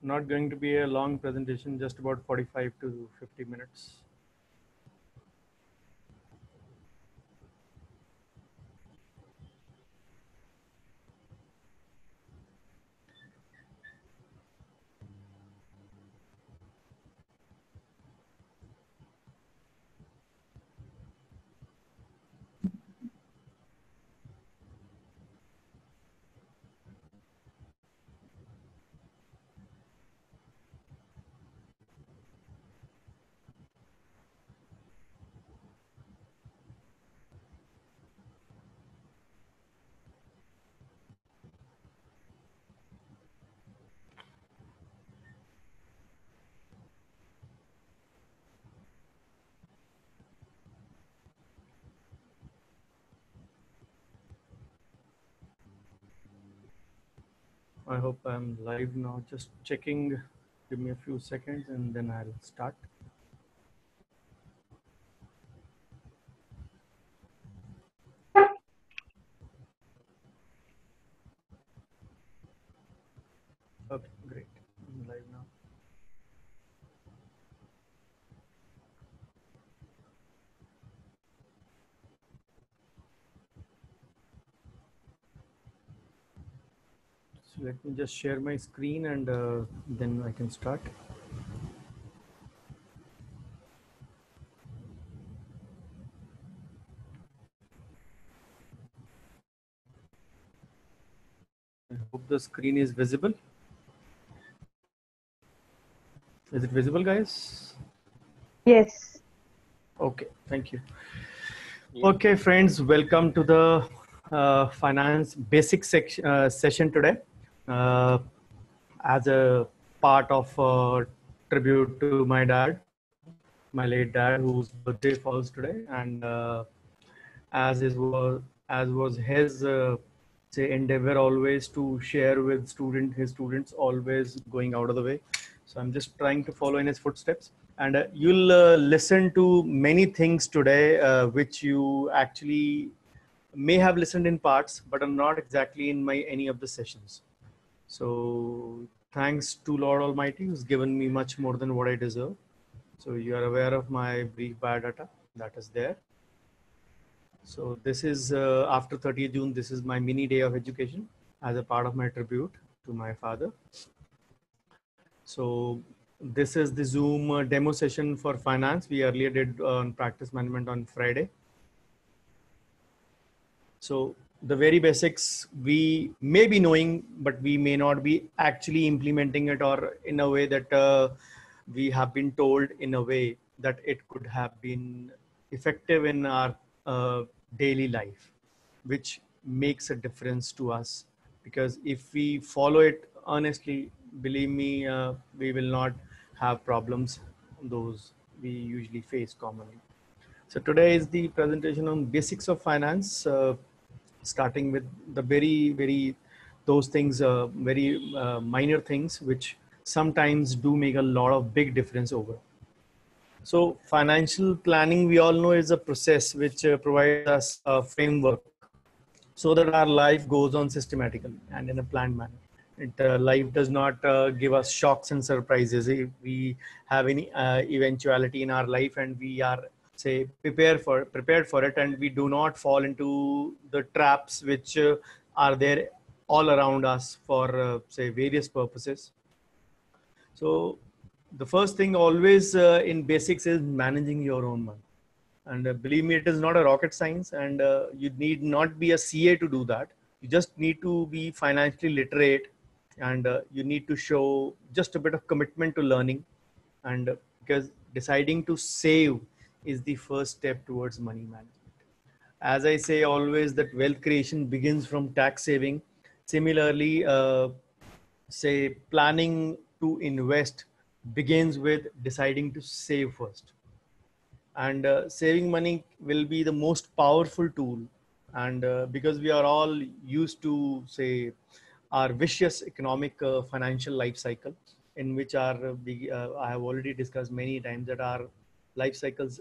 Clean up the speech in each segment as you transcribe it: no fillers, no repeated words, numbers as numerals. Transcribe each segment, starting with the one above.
not going to be a long presentation, just about 45 to 50 minutes. I hope I'm live now. Just checking. Give me a few seconds and then I'll start. Okay, great. I'm live now. So let me just share my screen and then I can start. I hope the screen is visible. Is it visible, guys? Yes. Okay, thank you. Okay, friends, welcome to the finance basic session today. As a part of tribute to my dad, my late dad, whose birthday falls today, and as was his say endeavor always to share with his students, always going out of the way. So I'm just trying to follow in his footsteps, and you'll listen to many things today which you actually may have listened in parts but are not exactly in my any of the sessions. So thanks to Lord Almighty who's given me much more than what I deserve. So you are aware of my brief biodata that is there. So this is after 30th June, this is my mini day of education as a part of my tribute to my father. So this is the Zoom demo session for finance. We earlier did on practice management on Friday. So the very basics we may be knowing, but we may not be actually implementing it, or in a way that we have been told in a way that it could have been effective in our daily life, which makes a difference to us. Because if we follow it honestly, believe me, we will not have problems those we usually face commonly. So today is the presentation on basics of finance, starting with the very those things, very minor things, which sometimes do make a lot of big difference over. So financial planning, we all know, is a process which provides us a framework so that our life goes on systematically and in a planned manner. Life does not give us shocks and surprises. If we have any eventuality in our life and we are, say, prepared for it, and we do not fall into the traps which are there all around us for say various purposes. So the first thing always in basics is managing your own money. And believe me, it is not a rocket science, and you need not be a CA to do that. You just need to be financially literate, and you need to show just a bit of commitment to learning. And because deciding to save is the first step towards money management. As I say always, that wealth creation begins from tax saving. Similarly, say planning to invest begins with deciding to save first. And saving money will be the most powerful tool. And because we are all used to, say, our vicious economic financial life cycle, in which I have already discussed many times that our life cycles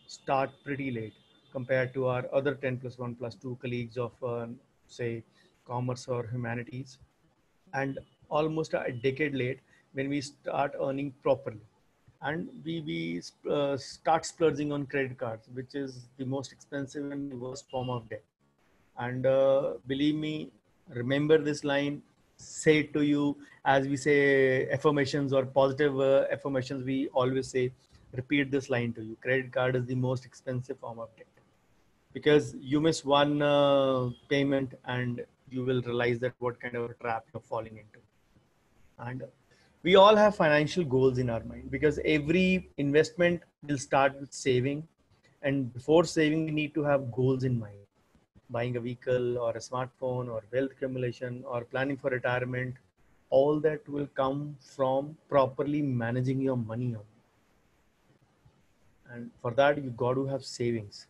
start pretty late compared to our other 10 plus 1 plus 2 colleagues of say commerce or humanities, and almost a decade late when we start earning properly, and we start splurging on credit cards, which is the most expensive and the worst form of debt. And believe me, remember this line, say it to you, as we say affirmations or positive affirmations, we always say, repeat this line to you: credit card is the most expensive form of debt, because you miss one payment and you will realize that what kind of a trap you're falling into. And we all have financial goals in our mind, because every investment will start with saving, and before saving we need to have goals in mind: buying a vehicle or a smartphone or wealth accumulation or planning for retirement. All that will come from properly managing your money on. And for that you got to have savings,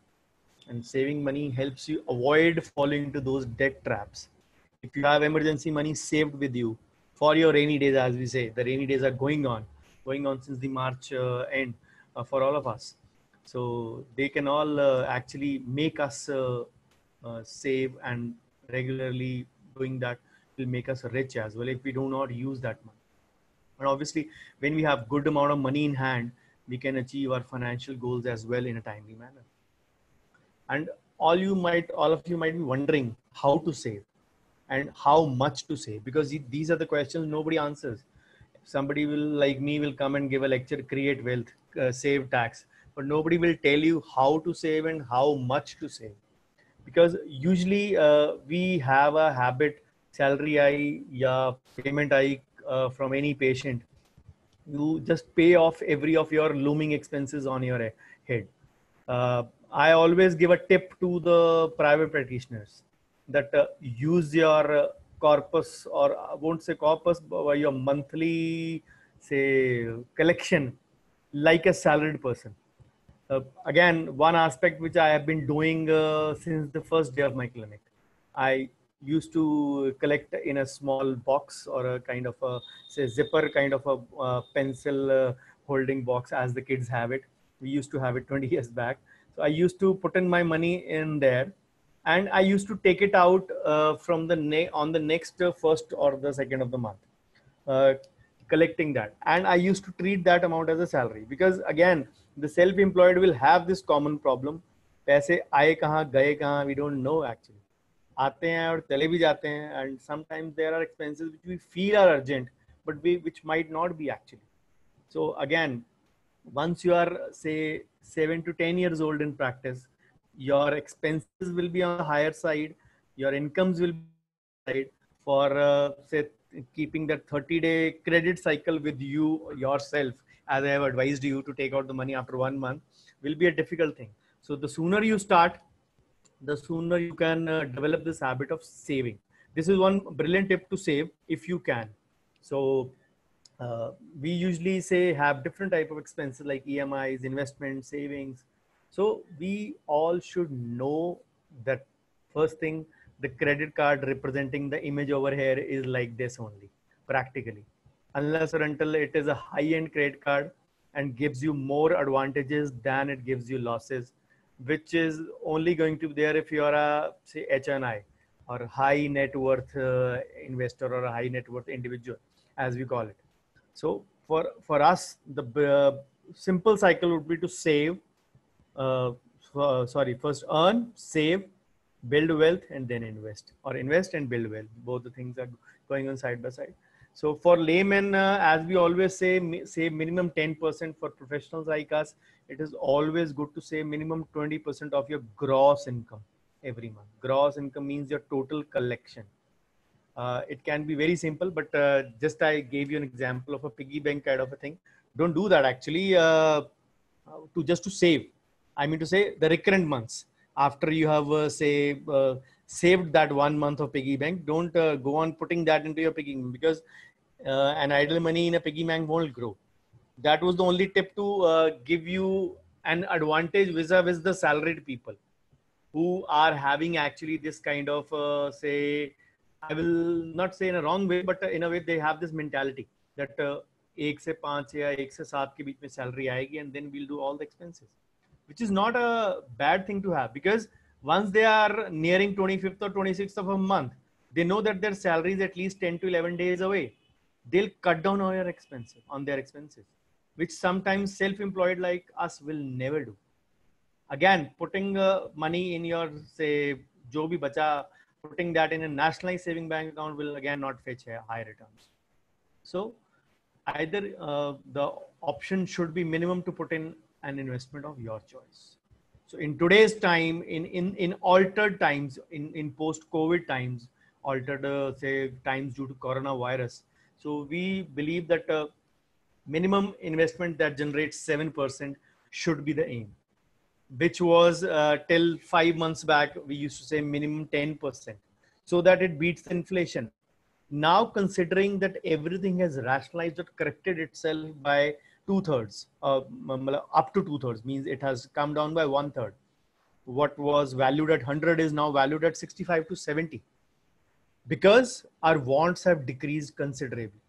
and saving money helps you avoid falling into those debt traps. If you have emergency money saved with you for your rainy days, as we say, the rainy days are going on since the March end for all of us. So they can all actually make us save, and regularly doing that will make us rich as well if we do not use that money. And obviously, when we have good amount of money in hand, we can achieve our financial goals as well in a timely manner. And all of you might be wondering how to save and how much to save, because these are the questions nobody answers. Somebody will, like me, will come and give a lecture, create wealth, save tax, but nobody will tell you how to save and how much to save. Because usually we have a habit, salary I, yeah, payment I, from any patient, you just pay off every of your looming expenses on your head. I always give a tip to the private practitioners that use your corpus, or I won't say corpus, but your monthly, say, collection like a salaried person. Again, one aspect which I have been doing since the first day of my clinic, I used to collect in a small box, or a kind of a, say, zipper kind of a pencil holding box, as the kids have it. We used to have it 20 years back. So I used to put in my money in there, and I used to take it out from the on the next first or the second of the month, uh, collecting that. And I used to treat that amount as a salary, because again, the self-employed will have this common problem: पैसे आए कहाँ गए कहाँ, we don't know actually. आते हैं और चले भी जाते हैं, and sometimes there are expenses which we feel are urgent, but which might not be actually. So again, once you are, say, 7 to 10 years old in practice, your expenses will be on the higher side, your incomes will be on the higher side. For say, keeping that 30-day credit cycle with you yourself, as I have advised you to take out the money after 1 month, will be a difficult thing. So the sooner you start, the sooner you can develop this habit of saving. This is one brilliant tip to save if you can. So we usually say have different type of expenses like EMIs, investment, savings. So we all should know that first thing, the credit card representing the image over here is like this only, practically, unless or until it is a high-end credit card and gives you more advantages than it gives you losses, which is only going to be there if you are a, say, HNI, or high net worth investor, or a high net worth individual, as we call it. So for us, the simple cycle would be to save, first earn, save, build wealth, and then invest, or invest and build wealth. Both the things are going on side by side. So for laymen, as we always say, save minimum 10%. For professionals like us, it is always good to save minimum 20% of your gross income every month. Gross income means your total collection. It can be very simple, but just I gave you an example of a piggy bank kind of a thing. Don't do that actually, to save. I mean to say, the recurrent months after you have saved that 1 month of piggy bank, don't go on putting that into your piggy bank, because an idle money in a piggy bank won't grow. That was the only tip to give you an advantage vis-a-vis the salaried people who are having actually this kind of say, I will not say in a wrong way, but in a way they have this mentality that 1 से 5 या 1 से 7 के बीच में salary आएगी, and then we'll do all the expenses, which is not a bad thing to have, because once they are nearing 25th or 26th of a month, they know that their salary is at least 10 to 11 days away. they'll cut down on their expenses, which sometimes self-employed like us will never do. Again, putting money in your, say, jo bhi bacha, putting that in a nationalized saving bank account will again not fetch high returns. So either the option should be minimum to put in an investment of your choice. So in today's time, in altered times, in post-COVID times, altered say times due to coronavirus, so we believe that minimum investment that generates 7% should be the aim, which was till 5 months back, we used to say minimum 10%, so that it beats the inflation. Now, considering that everything has rationalized or corrected itself by 2/3, up to 2/3 means it has come down by 1/3. What was valued at 100 is now valued at 65 to 70, because our wants have decreased considerably.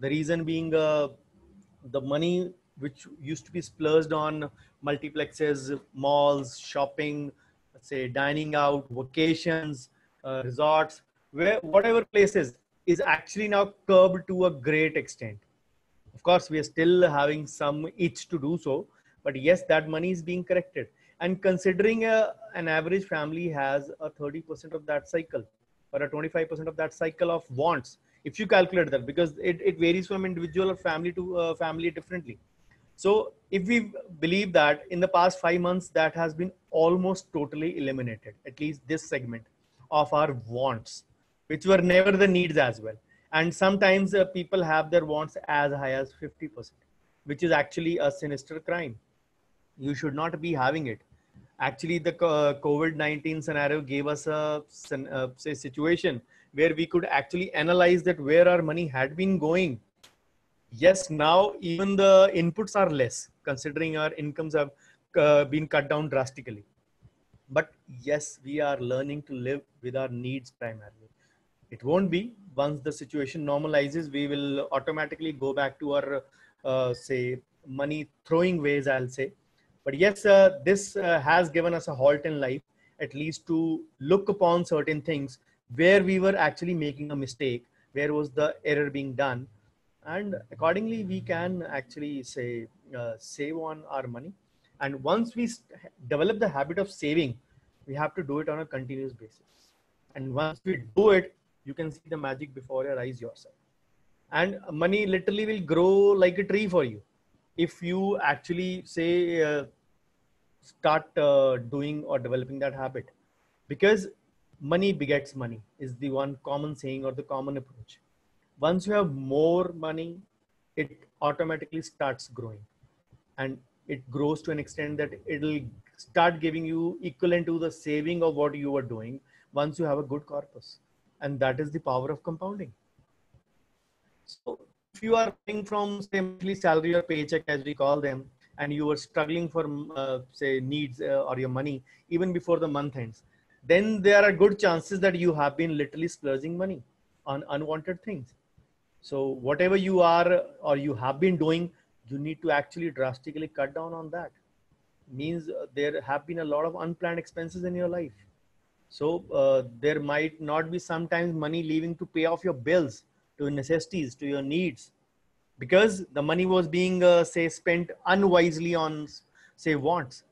The reason being the money which used to be splurged on multiplexes, malls, shopping, let's say dining out, vacations, resorts, where whatever places is actually now curbed to a great extent. Of course, we are still having some itch to do so, but yes, that money is being corrected. And considering an average family has a 30% of that cycle or a 25% of that cycle of wants, if you calculate that, because it varies from individual or family to family differently. So if we believe that in the past 5 months, that has been almost totally eliminated, at least this segment of our wants, which were never the needs as well. And sometimes people have their wants as high as 50%, which is actually a sinister crime. You should not be having it. Actually, the COVID-19 scenario gave us a say situation where we could actually analyze that where our money had been going. Yes, now even the inputs are less, considering our incomes have been cut down drastically. But yes, we are learning to live with our needs primarily. It won't be, once the situation normalizes, we will automatically go back to our, say, money throwing ways, I'll say. But yes, this has given us a halt in life, at least to look upon certain things where we were actually making a mistake, where was the error being done, and accordingly we can actually say save on our money. And once we develop the habit of saving, we have to do it on a continuous basis. And once we do it, you can see the magic before your eyes yourself, and money literally will grow like a tree for you if you actually say start doing or developing that habit. Because money begets money is the one common saying or the common approach. Once you have more money, it automatically starts growing, and it grows to an extent that it'll start giving you equivalent to the saving of what you were doing once you have a good corpus. And that is the power of compounding. So if you are coming from, say, monthly salary or paycheck, as we call them, and you are struggling for, say, needs or your money even before the month ends, then there are good chances that you have been literally splurging money on unwanted things. So whatever you are or you have been doing, you need to actually drastically cut down on that. Means there have been a lot of unplanned expenses in your life. So there might not be sometimes money leaving to pay off your bills, to your necessities, to your needs, because the money was being, say, spent unwisely on, say, wants.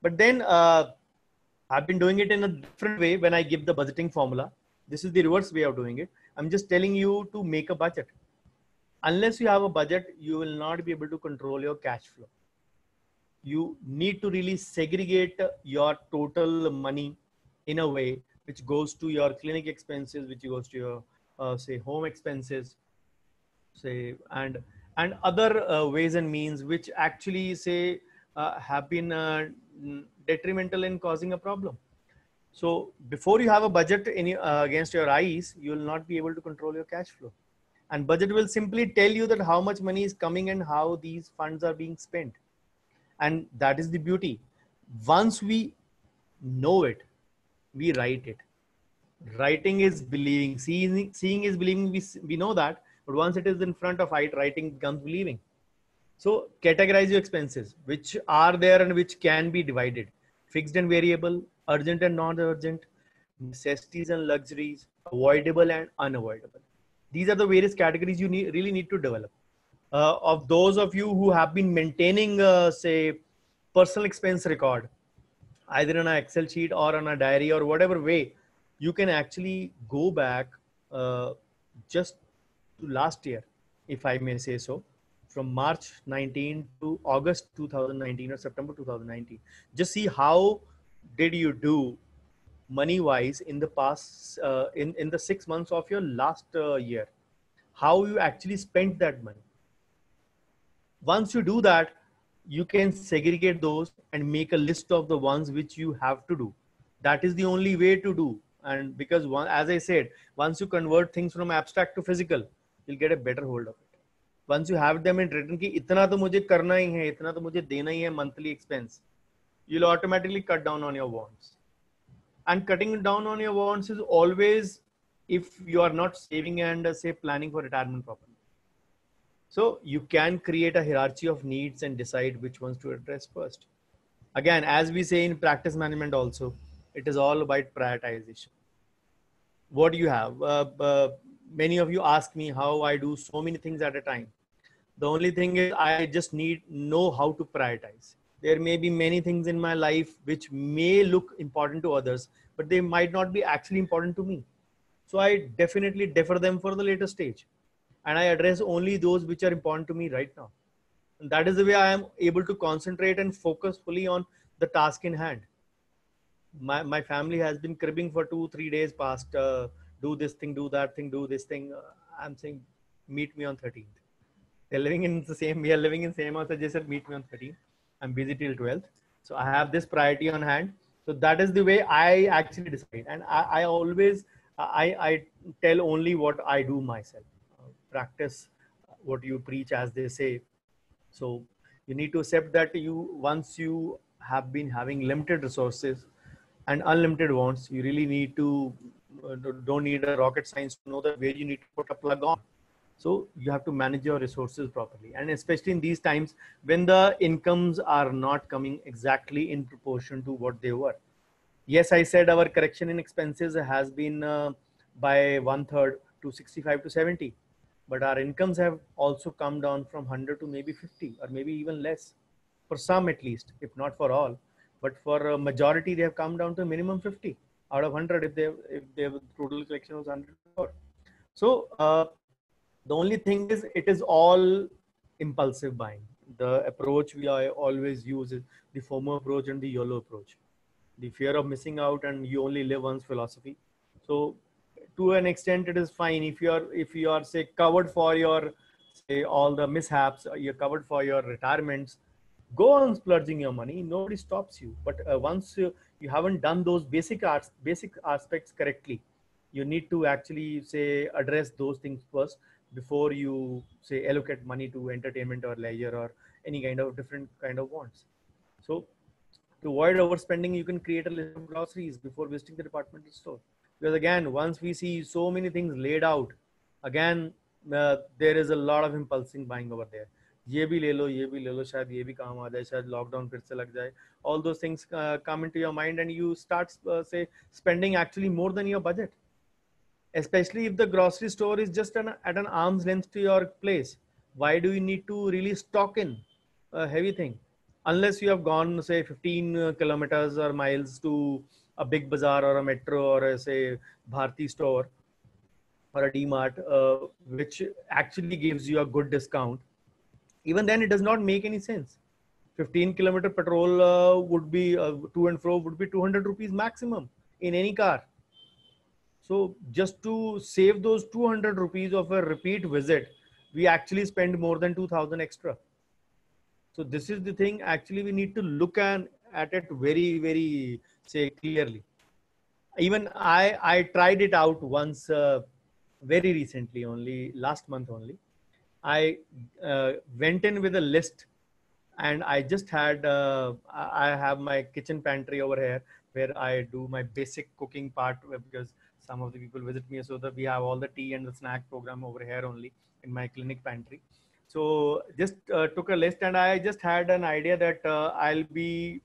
But then I've been doing it in a different way when I give the budgeting formula. This is the reverse way of doing it. I'm just telling you to make a budget. Unless you have a budget, you will not be able to control your cash flow. You need to really segregate your total money in a way which goes to your clinic expenses, which goes to your, say, home expenses, say, and other ways and means which actually, say, have been detrimental in causing a problem. So before you have a budget in against your eyes, you will not be able to control your cash flow. And budget will simply tell you that how much money is coming and how these funds are being spent. And that is the beauty. Once we know it, we write it. Writing is believing. Seeing is believing. We know that. But once it is in front of it, writing becomes believing. So categorize your expenses, which are there and which can be divided. Fixed and variable, urgent and non-urgent, necessities and luxuries, avoidable and unavoidable. These are the various categories you really need to develop. Of those of you who have been maintaining, say, personal expense record, either on an Excel sheet or on a diary or whatever way, you can actually go back uh, just to last year, if I may say so, from March 19 to August 2019 or September 2019. Just see how did you do money wise in the past, in the 6 months of your last year, how you actually spent that money. Once you do that, you can segregate those and make a list of the ones which you have to do. That is the only way to do. And because one, as I said, once you convert things from abstract to physical, you'll get a better hold of it. Once you have them in written ki itna to mujhe karna hi hai, itna to mujhe dena hi hai monthly expense, you'll automatically cut down on your wants. And cutting down on your wants is always if you are not saving and say planning for retirement properly. So you can create a hierarchy of needs and decide which ones to address first. Again, as we say in practice management also, it is all about prioritization. What do you have? Many of you ask me how I do so many things at a time. The only thing is I just need know how to prioritize. There may be many things in my life which may look important to others, but they might not be actually important to me. So I definitely defer them for the later stage. And I address only those which are important to me right now. And that is the way I am able to concentrate and focus fully on the task in hand. My family has been cribbing for 2 3 days past, do this thing, do that thing, do this thing. I'm saying meet me on 13th. They're living in the same, we are living in the same house. I just said meet me on 13th. I'm busy till 12th. So I have this priority on hand. So that is the way I actually decide. And I always, I tell only what I do myself. Practice what you preach, as they say. So you need to accept that once you have been having limited resources and unlimited wants, you really need to, don't need a rocket science to know that where you need to put a plug on. So you have to manage your resources properly. And especially in these times when the incomes are not coming exactly in proportion to what they were. Yes, I said our correction in expenses has been by 1/3 to 65 to 70, but our incomes have also come down from 100 to maybe 50 or maybe even less, for some at least, if not for all. But for a majority, they have come down to minimum 50 out of 100 if their total collection was 100. So the only thing is it is all impulsive buying. The approach we always use is the FOMO approach and the YOLO approach, the fear of missing out and you only live once philosophy. So to an extent it is fine if you are say covered for your, say, all the mishaps, you're covered for your retirements, go on splurging your money, nobody stops you. But once you haven't done those basic aspects correctly, you need to actually say address those things first before you say allocate money to entertainment or leisure or any kind of different kind of wants. So to avoid overspending, you can create a list of groceries before visiting the departmental store. Because again, once we see so many things laid out, again, there is a lot of impulsive buying over there. ये भी ले लो, ये भी ले लो, शायद ये भी काम आ जाए, शायद लॉकडाउन फिर से लग जाए. All those things come into your mind and you start say spending actually more than your budget. Especially if the grocery store is just at an arm's length to your place. Why do you need to really stock in a heavy thing? Unless you have gone, say, 15 kilometers or miles to a big bazaar or a metro or a, say, Bharti store or a D-Mart, which actually gives you a good discount. Even then, it does not make any sense. 15-kilometer petrol would be, to and fro would be 200 rupees maximum in any car. So just to save those 200 rupees of a repeat visit, we actually spend more than 2000 extra. So this is the thing actually we need to look at it very, very, say, clearly. Even I tried it out once very recently, only last month only. I went in with a list and I just had, I have my kitchen pantry over here where I do my basic cooking part because some of the people visit me. So that we have all the tea and the snack program over here only in my clinic pantry. So just took a list and I just had an idea that I'll be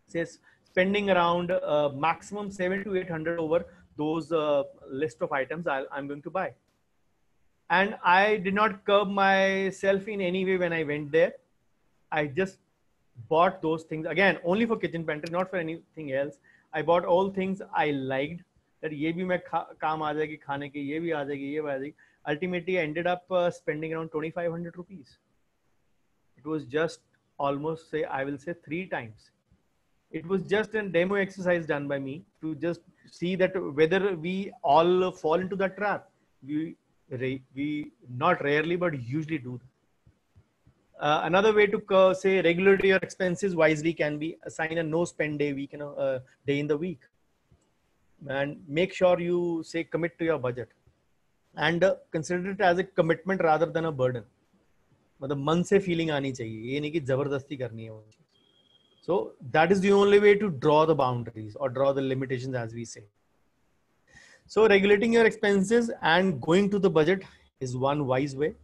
say spending around maximum 700 to 800 over those list of items I'm going to buy. And I did not curb myself in any way when I went there. I just bought those things again only for kitchen pantry, not for anything else. I bought all things I liked. That ये भी मैं काम आ जाएगी खाने की, ये भी आ जाएगी, ये भी आ जाएगी. Ultimately, I ended up spending around 2,500 rupees. It was just almost say I will say 3 times. It was just a demo exercise done by me to just see that whether we all fall into that trap. We not rarely but usually do that. Another way to say regulate your expenses wisely can be assign a no spend day week, day in the week, and make sure you say commit to your budget and consider it as a commitment rather than a burden. मतलब मन से feeling आनी चाहिए, ये नहीं कि जबरदस्ती करनी है वो चीज. So that is the only way to draw the boundaries or draw the limitations, as we say. So regulating your expenses and going to the budget is one wise way.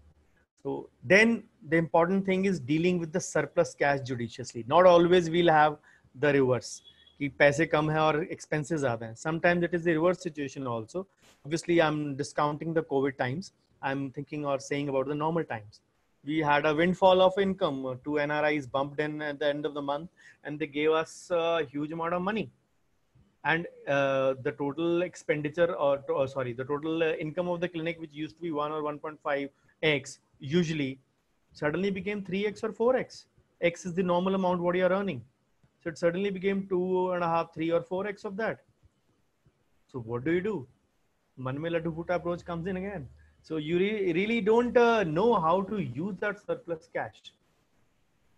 So then the important thing is dealing with the surplus cash judiciously. Not always we'll have the reverse. कि पैसे कम है और expenses ज़्यादा हैं. Sometimes it is the reverse situation also. Obviously, I'm discounting the COVID times. I'm thinking or saying about the normal times. We had a windfall of income. 2 NRIs bumped in at the end of the month, and they gave us a huge amount of money. And the total expenditure, or sorry, the total income of the clinic, which used to be 1 or 1.5x, usually suddenly became 3x or 4x. X is the normal amount what you are earning. So it suddenly became 2.5, 3 or 4x of that. So what do? Man mein laddu phuta approach comes in again. So you really don't know how to use that surplus cash.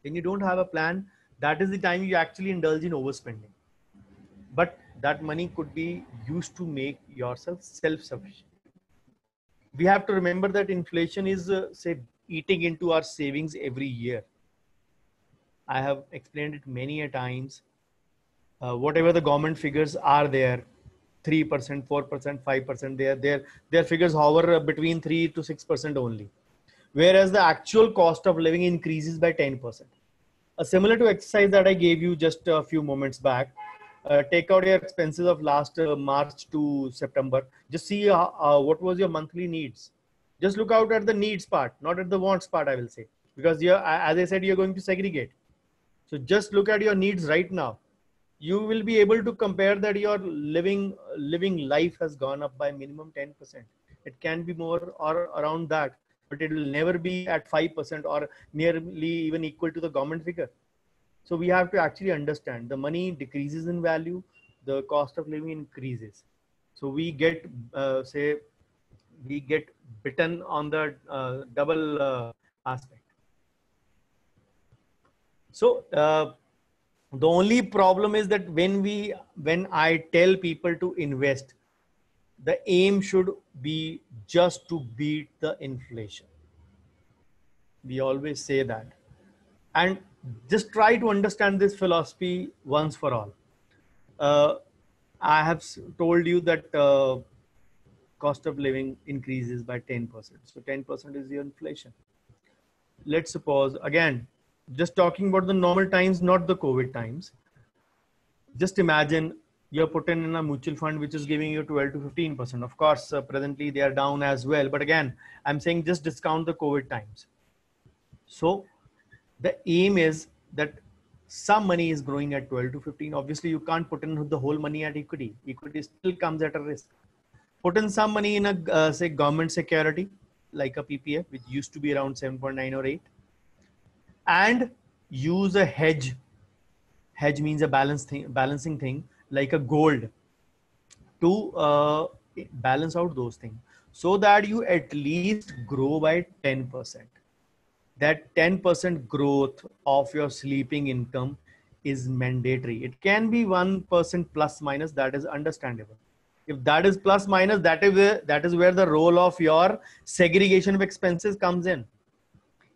When you don't have a plan, that is the time you actually indulge in overspending. But that money could be used to make yourself self-sufficient. We have to remember that inflation is, say, eating into our savings every year. I have explained it many a times. Whatever the government figures are there, 3%, 4%, 5%, their figures hover between 3 to 6% only. Whereas the actual cost of living increases by 10%. Similar to exercise that I gave you just a few moments back, take out your expenses of last March to September. Just see what was your monthly needs. Just look out at the needs part, not at the wants part, I will say, because as I said, you're going to segregate. So just look at your needs right now. You will be able to compare that your living life has gone up by minimum 10%. It can be more or around that, but it will never be at 5% or nearly even equal to the government figure. So we have to actually understand the money decreases in value, the cost of living increases. So we get, we get bitten on the double aspect. So the only problem is that when I tell people to invest, the aim should be just to beat the inflation. We always say that. And just try to understand this philosophy once for all. I have told you that cost of living increases by 10%. So 10% is the inflation. Let's suppose, again, just talking about the normal times, not the COVID times. Just imagine you're put in a mutual fund which is giving you 12 to 15%. Of course, presently they are down as well. But again, I'm saying just discount the COVID times. So the aim is that some money is growing at 12 to 15. Obviously, you can't put in the whole money at equity. Equity still comes at a risk. Put in some money in a, say, government security, like a PPF, which used to be around 7.9 or 8. And use a hedge. Hedge means a balancing thing, like a gold, to balance out those things, so that you at least grow by 10%. That 10% growth of your sleeping income is mandatory. It can be 1% plus minus, that is understandable. If that is plus minus, that is where the role of your segregation of expenses comes in.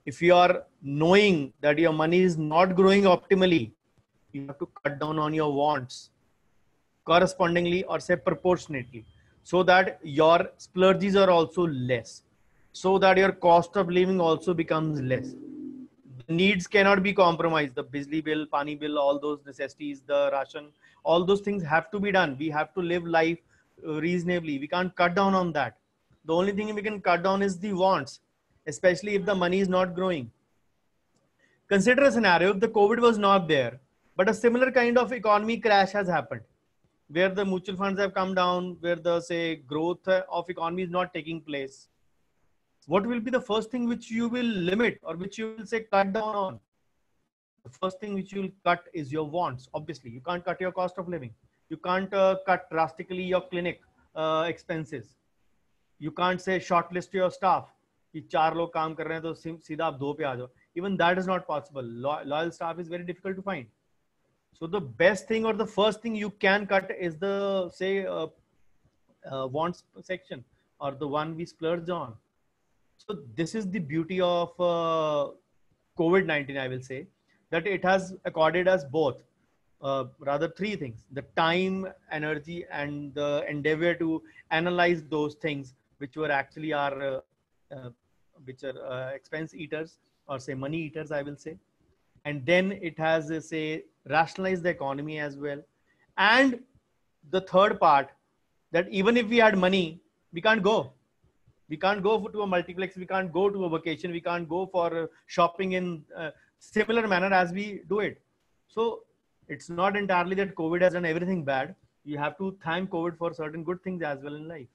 If you are knowing that your money is not growing optimally, you have to cut down on your wants correspondingly, or say proportionately, so that your splurges are also less, so that your cost of living also becomes less. The needs cannot be compromised. The bijli bill, pani bill, all those necessities, the ration, all those things have to be done. We have to live life reasonably. We can't cut down on that. The only thing we can cut down is the wants, especially if the money is not growing. Consider a scenario if the COVID was not there, but a similar kind of economy crash has happened, where the mutual funds have come down, where the say growth of economy is not taking place. What will be the first thing which you will limit or which you will say cut down on? The first thing which you will cut is your wants. Obviously, you can't cut your cost of living. You can't cut drastically your clinic expenses. You can't say shortlist your staff कि 4 लोग काम कर रहे हैं तो सीधा आप 2 पे आ जाओ. Even that is not possible. Loyal staff is very difficult to find. So the best thing or the first thing you can cut is the say wants section or the one we splurge on. So this is the beauty of COVID-19, I will say, that it has accorded us both, rather three things: the time, energy, and the endeavor to analyze those things which were actually our, which are expense eaters or say money eaters, I will say. And then it has say rationalized the economy as well. And the third part, that even if we had money, we can't go. We can't go to a multiplex. We can't go to a vacation. We can't go for shopping in similar manner as we do it. So it's not entirely that COVID has done everything bad. You have to thank COVID for certain good things as well in life.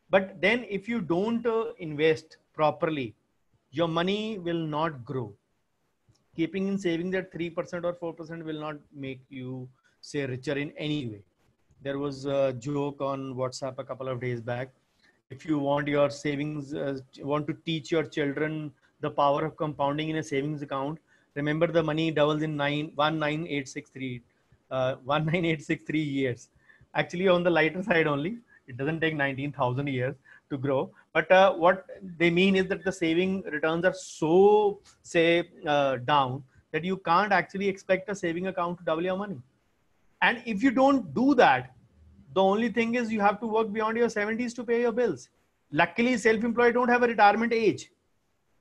But then if you don't invest properly, your money will not grow. Keeping in saving that 3% or 4% will not make you say richer in any way. There was a joke on WhatsApp a couple of days back. If you want your savings, want to teach your children the power of compounding in a savings account, remember the money doubles in 19863 years. Actually, on the lighter side only, it doesn't take 19,000 years to grow. But what they mean is that the saving returns are so say down that you can't actually expect a saving account to double your money. And if you don't do that, the only thing is you have to work beyond your 70s to pay your bills. Luckily, self-employed don't have a retirement age,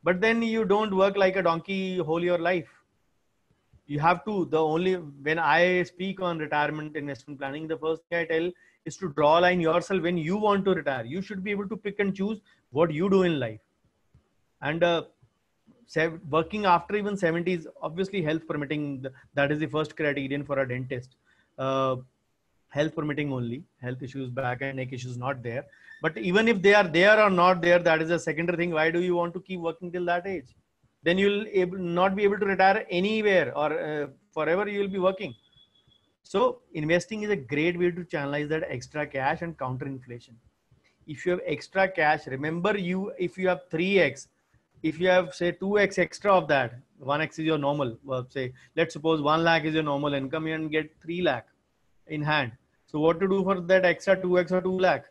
but then you don't work like a donkey whole your life. You have to, when I speak on retirement investment planning, the first thing I tell is to draw a line yourself when you want to retire. You should be able to pick and choose what you do in life. And working after even 70s, obviously health permitting, that is the first criterion for a dentist. Health permitting only, health issues, back and neck issues not there. But even if they are there or not there, that is a secondary thing. Why do you want to keep working till that age? Then you'll not be able to retire anywhere, or forever you will be working. So investing is a great way to channelize that extra cash and counter inflation. If you have extra cash, remember if you have 3x, if you have say 2x extra of that, 1x is your normal, say let's suppose 1 lakh is your normal income, you can get 3 lakh in hand. So what to do for that extra 2x or 2 lakh?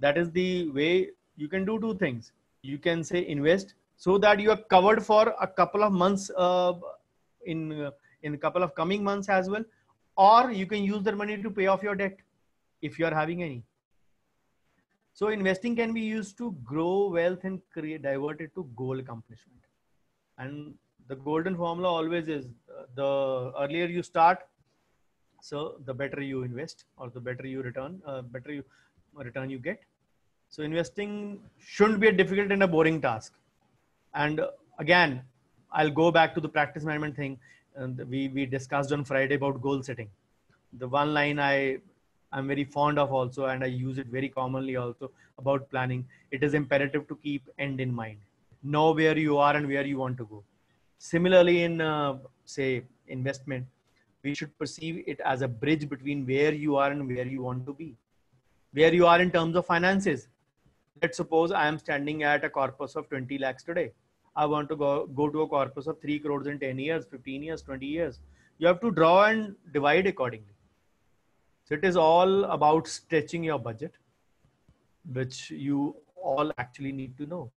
That is the way you can do two things. You can say invest so that you are covered for a couple of months in a couple of coming months as well. Or you can use that money to pay off your debt if you are having any. So investing can be used to grow wealth and divert it to goal accomplishment. And the golden formula always is the earlier you start, so the better you invest, or the better you return, return you get. So investing shouldn't be a difficult and a boring task. And again, I'll go back to the practice management thing. And we discussed on Friday about goal setting. The one line I'm very fond of also, and I use it very commonly also about planning. It is imperative to keep end in mind. Know where you are and where you want to go. Similarly, in say investment, we should perceive it as a bridge between where you are and where you want to be. Where you are in terms of finances. Let's suppose I am standing at a corpus of 20 lakhs today. I want to go to a corpus of 3 crores in 10 years, 15 years, 20 years. You have to draw and divide accordingly. So it is all about stretching your budget, which you all actually need to know.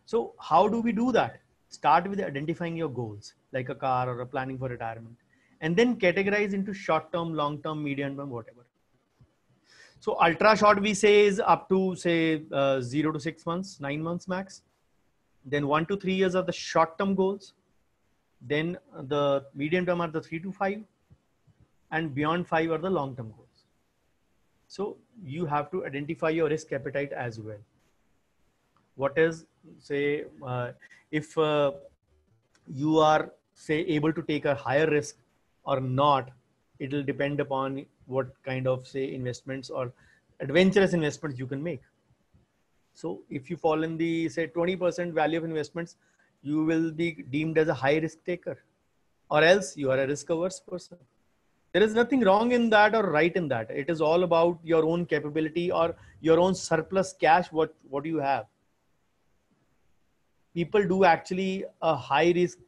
So how do we do that? Start with identifying your goals, like a car or a planning for retirement, and then categorize into short-term, long-term, medium-term, whatever. So ultra short we say is up to say 0 to 6 months, 9 months max. Then 1 to 3 years are the short-term goals. Then the medium term are the 3 to 5, and beyond 5 are the long-term goals. So you have to identify your risk appetite as well. What is, say, if you are, say, able to take a higher risk or not, it will depend upon what kind of, say, investments or adventurous investments you can make. So if you fall in the, say, 20% value of investments, you will be deemed as a high risk taker, or else you are a risk averse person. There is nothing wrong in that or right in that. It is all about your own capability or your own surplus cash, what you have. People do actually a high risk,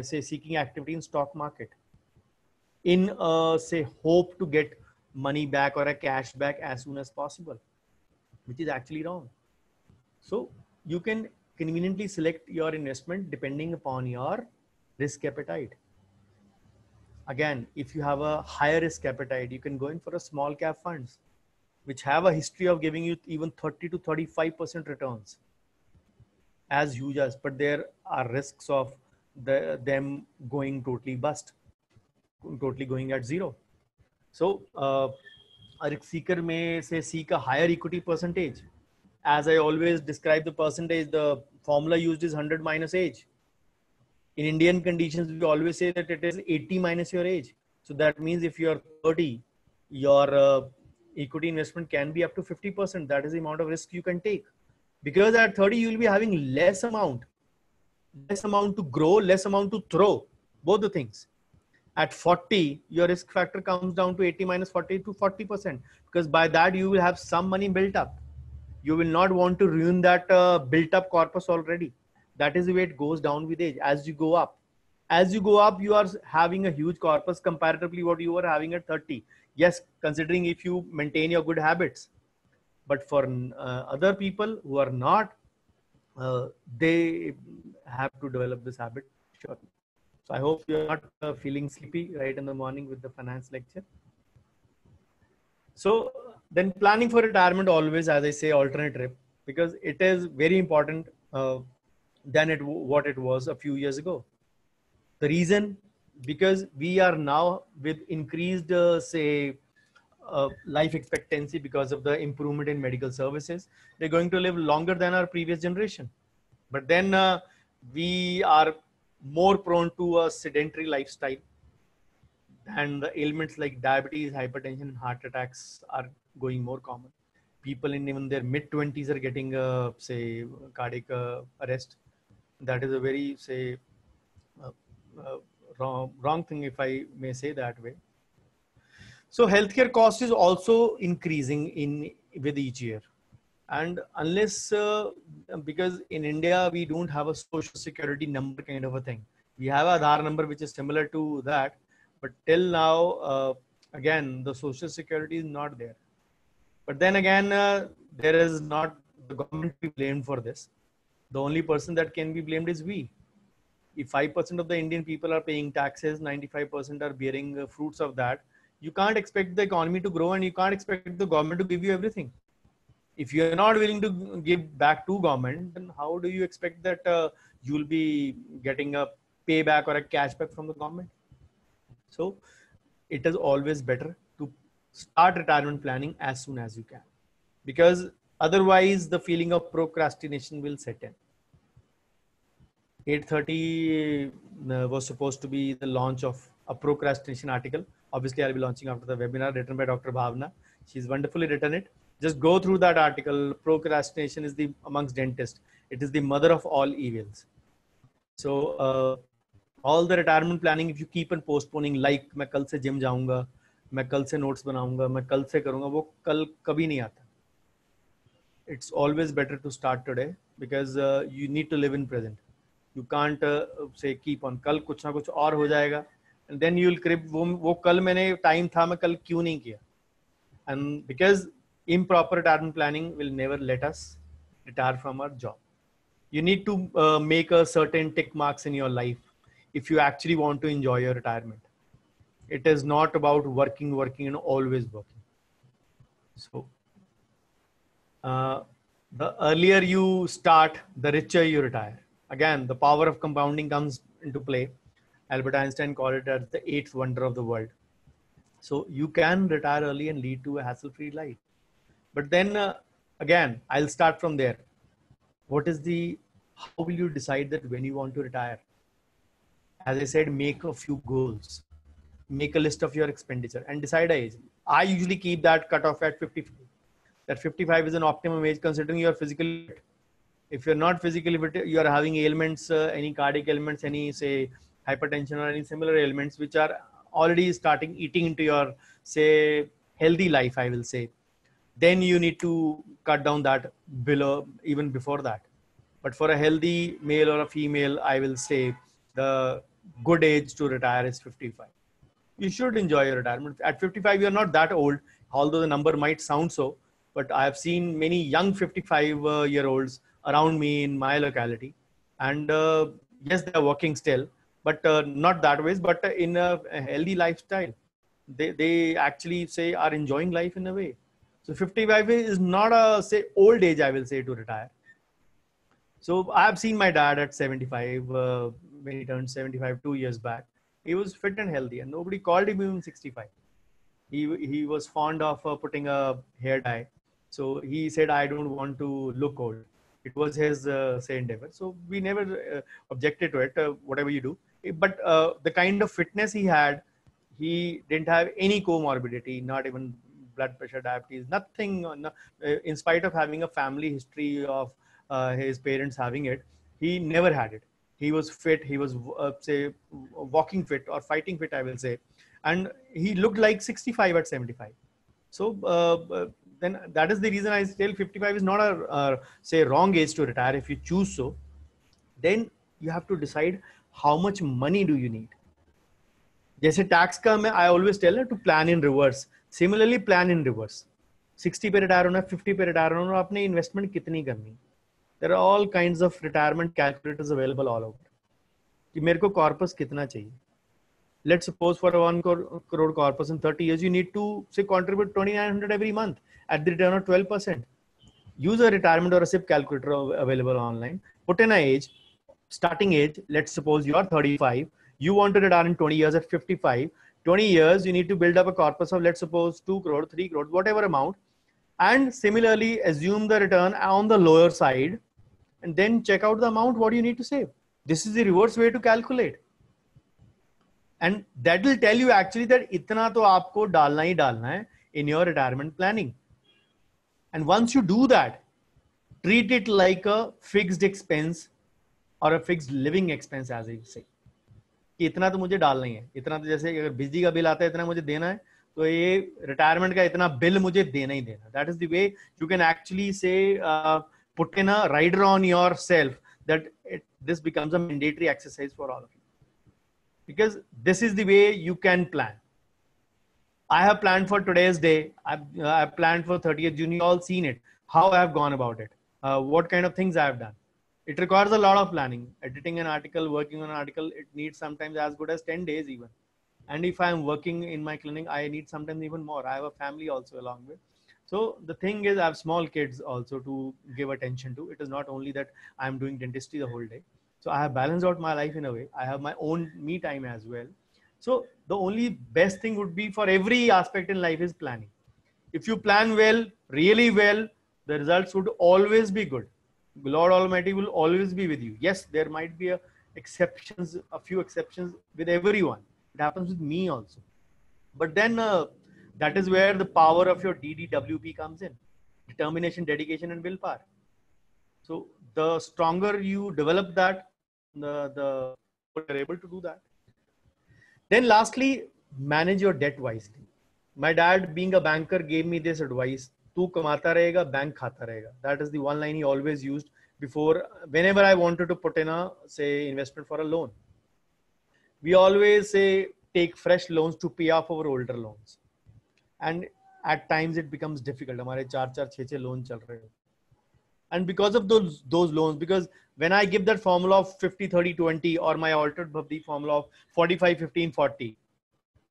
say, seeking activity in stock market in, say, hope to get money back or a cash back as soon as possible, which is actually wrong. So you can conveniently select your investment depending upon your risk appetite. Again, if you have a higher risk appetite, you can go in for a small cap funds, which have a history of giving you even 30 to 35% returns, as huge as, but there are risks of them going totally bust, totally going at zero. So a risk seeker may, say, seek a higher equity percentage. As I always describe the percentage, the formula used is 100 minus age. In Indian conditions, we always say that it is 80 minus your age. So that means if you are 30, your equity investment can be up to 50%. That is the amount of risk you can take. Because at 30, you will be having less amount to grow, less amount to throw, both the things. At 40, your risk factor comes down to 80 minus 40 to 40%, because by that you will have some money built up. You will not want to ruin that built up corpus already. That is the way it goes down with age. As you go up, you are having a huge corpus comparatively what you were having at 30. Yes, considering if you maintain your good habits. But for other people who are not, they have to develop this habit. Sure. So I hope you're not feeling sleepy right in the morning with the finance lecture. So then planning for retirement always, as I say, alternate trip, because it is very important than what it was a few years ago. The reason, because we are now with increased, say, life expectancy because of the improvement in medical services, they're going to live longer than our previous generation. But then we are more prone to a sedentary lifestyle, and the ailments like diabetes, hypertension, and heart attacks are going more common. People in even their mid 20s are getting, say, cardiac arrest. That is a very, say, uh, wrong thing, if I may say that way. So healthcare cost is also increasing in with each year. And unless, because in India, we don't have a social security number kind of a thing. We have a Aadhaar number, which is similar to that. But till now, again, the social security is not there. But then again, there is not the government to be blamed for this. The only person that can be blamed is we. If 5% of the Indian people are paying taxes, 95% are bearing fruits of that. You can't expect the economy to grow, and you can't expect the government to give you everything. If you're not willing to give back to government, then how do you expect that you'll be getting a payback or a cashback from the government? So it is always better to start retirement planning as soon as you can, because otherwise the feeling of procrastination will set in. 8:30 was supposed to be the launch of a procrastination article. Obviously, I'll be launching after the webinar, written by Dr. Bhavna. She's wonderfully written it. Just go through that article. Procrastination is the, amongst dentists, it is the mother of all evils. So all the retirement planning, if you keep on postponing, like मैं कल से gym जाऊंगा, मैं कल से notes बनाऊंगा, मैं कल से करूंगा, वो कल कभी नहीं आता. It's always better to start today, because you need to live in present. You can't say keep on कल कुछ ना कुछ और हो जाएगा, and then you'll crib वो कल मैंने time था, मैं कल क्यों नहीं किया. And because improper retirement planning will never let us retire from our job. You need to make a certain tick marks in your life if you actually want to enjoy your retirement. It is not about working and always working. So the earlier you start, the richer you retire. Again, the power of compounding comes into play. Albert Einstein called it as the eighth wonder of the world. So you can retire early and lead to a hassle-free life. But then again, I'll start from there. How will you decide that when you want to retire? As I said, make a few goals, make a list of your expenditure and decide a age. I usually keep that cutoff at 55. That 55 is an optimum age considering you're physically fit. If you're not physically fit, you're having ailments, any cardiac ailments, any say hypertension or any similar ailments, which are already starting eating into your say healthy life, I will say, then you need to cut down that below even before that. But for a healthy male or a female, I will say the good age to retire is 55. You should enjoy your retirement. At 55, you're not that old, although the number might sound so. But I have seen many young 55-year-olds around me in my locality. And yes, they're working still, but not that ways, but in a healthy lifestyle. They actually say are enjoying life in a way. So 55 is not a say old age, I will say, to retire. So I've seen my dad at 75 when he turned 75 2 years back. He was fit and healthy, and nobody called him even 65. He was fond of putting a hair dye, so he said, "I don't want to look old." It was his say endeavor. So we never objected to it. Whatever you do, but the kind of fitness he had, he didn't have any comorbidity, not even blood pressure, diabetes, nothing. In spite of having a family history of his parents having it, he never had it. He was fit. He was say walking fit or fighting fit, I will say, and he looked like 65 at 75. So then that is the reason I tell 55 is not a say wrong age to retire if you choose so. Then you have to decide how much money do you need. जैसे tax का मैं I always tell to plan in reverse, similarly plan in reverse. 60 पे retire होना है, 50 पे retire होना है, आपने इन्वेस्टमेंट कितनी करनी. There are all kinds of retirement calculators available all over कि मेरे को कॉर्पस कितना चाहिए. Let's suppose for a 1 crore corpus in 30 years, you need to say contribute 2,900 every month at the return of 12%. Use a retirement or a SIP calculator available online. Put in a age, starting age. Let's suppose you are 35. You want to retire in 20 years at 55. 20 years, you need to build up a corpus of, let's suppose, 2 crore, 3 crore, whatever amount. And similarly, assume the return on the lower side. And then check out the amount, what you need to save. This is the reverse way to calculate. And that will tell you actually that itna to aapko dalna hi dalna hai in your retirement planning. And once you do that, treat it like a fixed expense or a fixed living expense, as I say. कि इतना तो मुझे डालना ही है, इतना तो जैसे अगर बिजली का बिल आता है इतना मुझे देना है, तो ये रिटायरमेंट का इतना बिल मुझे देना ही देना. That is the way you can actually say put in a rider on yourself that this becomes a mandatory exercise for all of you. Because this is the way you can plan. I have planned for today's day. I've planned for 30th June. You all seen it. How I have gone about it. What kind of things I have done. It requires a lot of planning. Editing an article, working on an article, it needs sometimes as good as 10 days even. And if I am working in my clinic, I need sometimes even more. I have a family also along with. So the thing is, I have small kids also to give attention to. It is not only that I'm doing dentistry the whole day. So I have balanced out my life in a way. I have my own me time as well. So the only best thing would be for every aspect in life is planning. If you plan well, really well, the results would always be good. Lord Almighty will always be with you. Yes, there might be a few exceptions with everyone. It happens with me also. But then that is where the power of your DDWP comes in. Determination, dedication, and willpower. So the stronger you develop that, the more you're able to do that. Then lastly, manage your debt wisely. My dad, being a banker, gave me this advice. Tu kamata rahega, bank khata rahega. That is the one line he always used before, whenever I wanted to put in a, say, investment for a loan. We always say, take fresh loans to pay off our older loans. And at times it becomes difficult. Hamare 4-4, 6-6 loan chal rahe. And because of those loans, because when I give that formula of 50-30-20 or my altered Bhavdi formula of 45-15-40,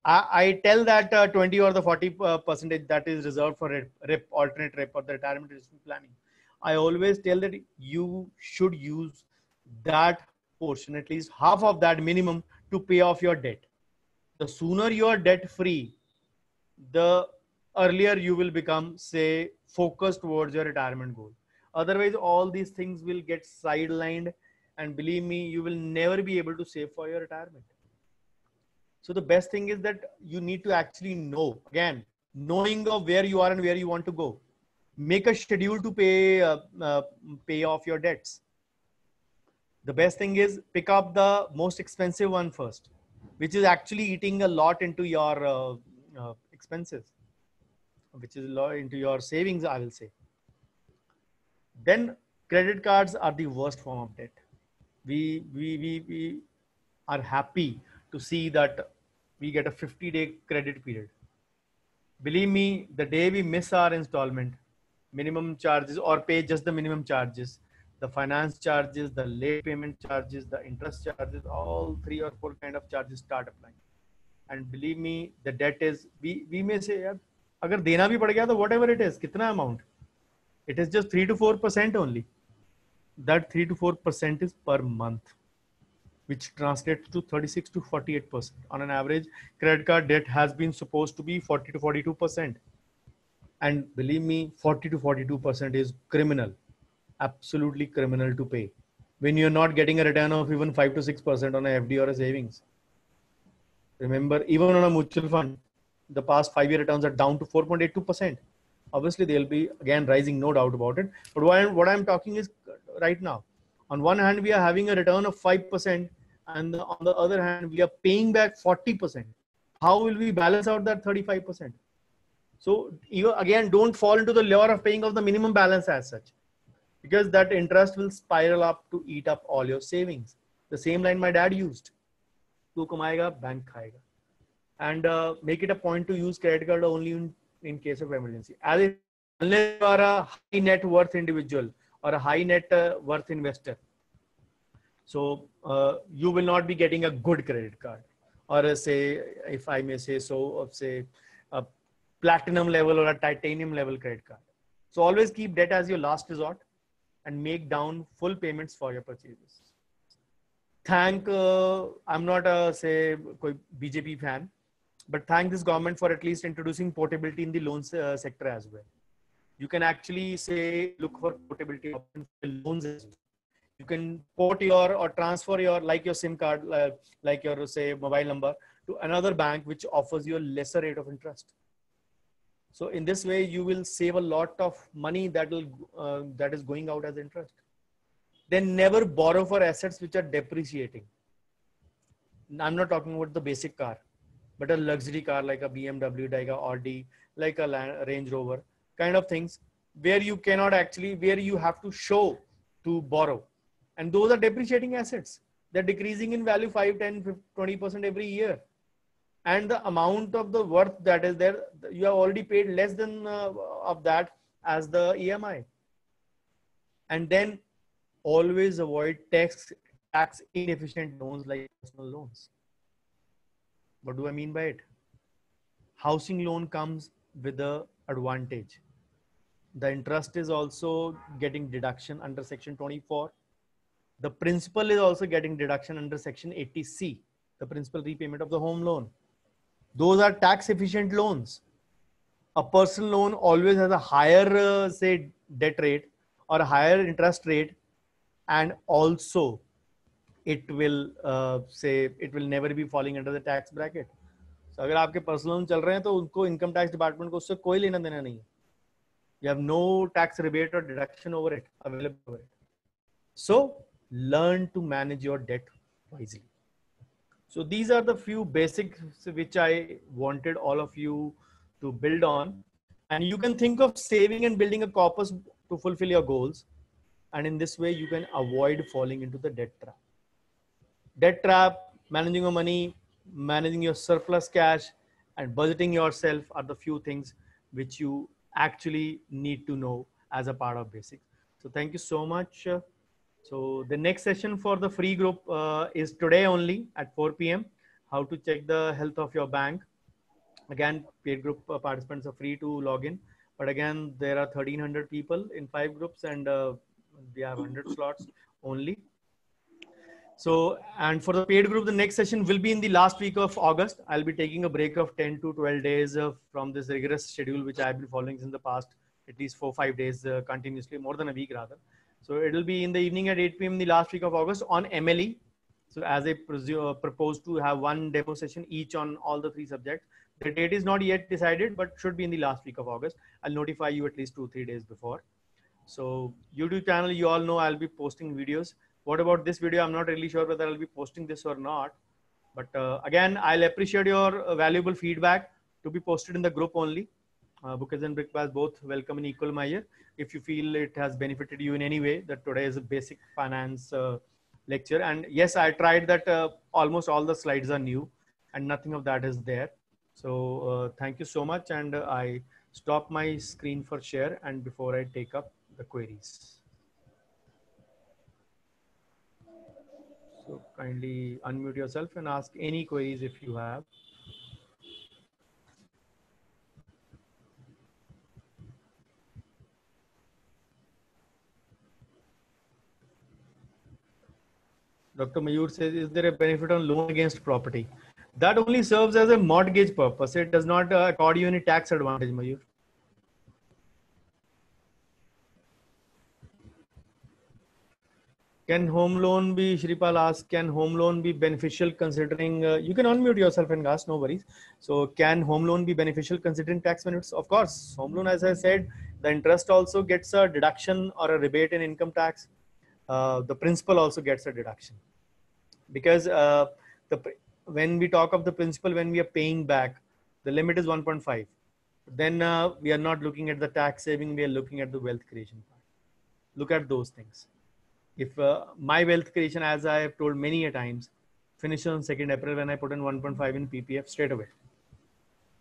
I tell that 20 or the 40% that is reserved for RIP, alternate RIP or the retirement planning. I always tell that you should use that portion, at least half of that minimum, to pay off your debt. The sooner you are debt free, the earlier you will become, say, focused towards your retirement goal. Otherwise, all these things will get sidelined, and believe me, you will never be able to save for your retirement. So the best thing is that you need to actually know, again, knowing of where you are and where you want to go. Make a schedule to pay off your debts. The best thing is pick up the most expensive one first, which is actually eating a lot into your expenses, which is a lot into your savings, I will say. Then credit cards are the worst form of debt. We are happy to see that we get a 50-day credit period. Believe me, the day we miss our installment, minimum charges or pay just the minimum charges, the finance charges, the late payment charges, the interest charges, all 3 or 4 kind of charges start applying. And believe me, the debt is, we may say, यार, अगर देना भी पड़ गया तो whatever it is, कितना amount? It is just 3 to 4% only. That 3 to 4% is per month, which translates to 36 to 48%. On an average, credit card debt has been supposed to be 40 to 42%. And believe me, 40 to 42% is criminal, absolutely criminal to pay when you're not getting a return of even 5 to 6% on a FD or a savings. Remember, even on a mutual fund, the past 5-year returns are down to 4.82%. Obviously, they'll be again rising, no doubt about it. But what I'm talking is right now, on one hand, we are having a return of 5%, and on the other hand, we are paying back 40%. How will we balance out that 35%? So you again don't fall into the lure of paying off the minimum balance as such, because that interest will spiral up to eat up all your savings. The same line my dad used: "Tu kamayega, bank khayega." And make it a point to use credit card only in case of emergency. As if, unless you are a high net worth individual or a high net worth investor, so you will not be getting a good credit card, or say, if I may say so, of say a platinum level or a titanium level credit card. So always keep debt as your last resort and make down full payments for your purchases. I'm not a say BJP fan, but thank this government for at least introducing portability in the loans sector as well. You can actually say look for portability options for loans as well. You can port your or transfer your, like your SIM card, like your say mobile number, to another bank which offers you a lesser rate of interest. So in this way, you will save a lot of money that is going out as interest. Then never borrow for assets which are depreciating. I'm not talking about the basic car, but a luxury car like a BMW, like a Audi, like a Range Rover, kind of things where you cannot actually, where you have to show to borrow. And those are depreciating assets. They're decreasing in value 5, 10, 20% every year. And the amount of the worth that is there, you have already paid less than of that as the EMI. And then always avoid tax inefficient loans like personal loans. What do I mean by it? Housing loan comes with the advantage. The interest is also getting deduction under section 24. The principal is also getting deduction under section 80C, the principal repayment of the home loan. Those are tax efficient loans. A personal loan always has a higher say debt rate or a higher interest rate, and also it will say it will never be falling under the tax bracket. So अगर आपके personal loan चल रहे हैं तो उनको income tax department को उससे कोई लेना देना नहीं है. You have no tax rebate or deduction over it available over it. So learn to manage your debt wisely. So these are the few basics which I wanted all of you to build on. And you can think of saving and building a corpus to fulfill your goals. And in this way, you can avoid falling into the debt trap. Debt trap, managing your money, managing your surplus cash, and budgeting yourself are the few things which you actually need to know as a part of basics. So thank you so much. So the next session for the free group is today only at 4 p.m. How to check the health of your bank. Again, paid group participants are free to log in. But again, there are 1,300 people in 5 groups, and we have 100 slots only. So, and for the paid group, the next session will be in the last week of August. I'll be taking a break of 10 to 12 days from this rigorous schedule, which I've been following in the past, at least 4-5 days continuously, more than a week rather. So it will be in the evening at 8 p.m. in the last week of August on MLE. So as I propose to have one demo session each on all the 3 subjects. The date is not yet decided, but should be in the last week of August. I'll notify you at least 2-3 days before. So YouTube channel, you all know I'll be posting videos. What about this video? I'm not really sure whether I'll be posting this or not. But again, I'll appreciate your valuable feedback to be posted in the group only. Bookers and Brickbats both welcome in equal measure. If you feel it has benefited you in any way, that today is a basic finance lecture. And yes, I tried that almost all the slides are new and nothing of that is there. So thank you so much. And I stop my screen for share and before I take up the queries. So kindly unmute yourself and ask any queries if you have. Dr. Mayur says, is there a benefit on loan against property? That only serves as a mortgage purpose. It does not accord you any tax advantage, Mayur. Can home loan be, Shripal asks, can home loan be beneficial considering, you can unmute yourself and ask, no worries. So can home loan be beneficial considering tax benefits? Of course, home loan, as I said, the interest also gets a deduction or a rebate in income tax. The principal also gets a deduction. Because when we talk of the principal, when we are paying back, the limit is 1.5. Then we are not looking at the tax saving, we are looking at the wealth creation part. Look at those things. If my wealth creation, as I have told many a times, finishes on 2nd April when I put in 1.5 in PPF straight away.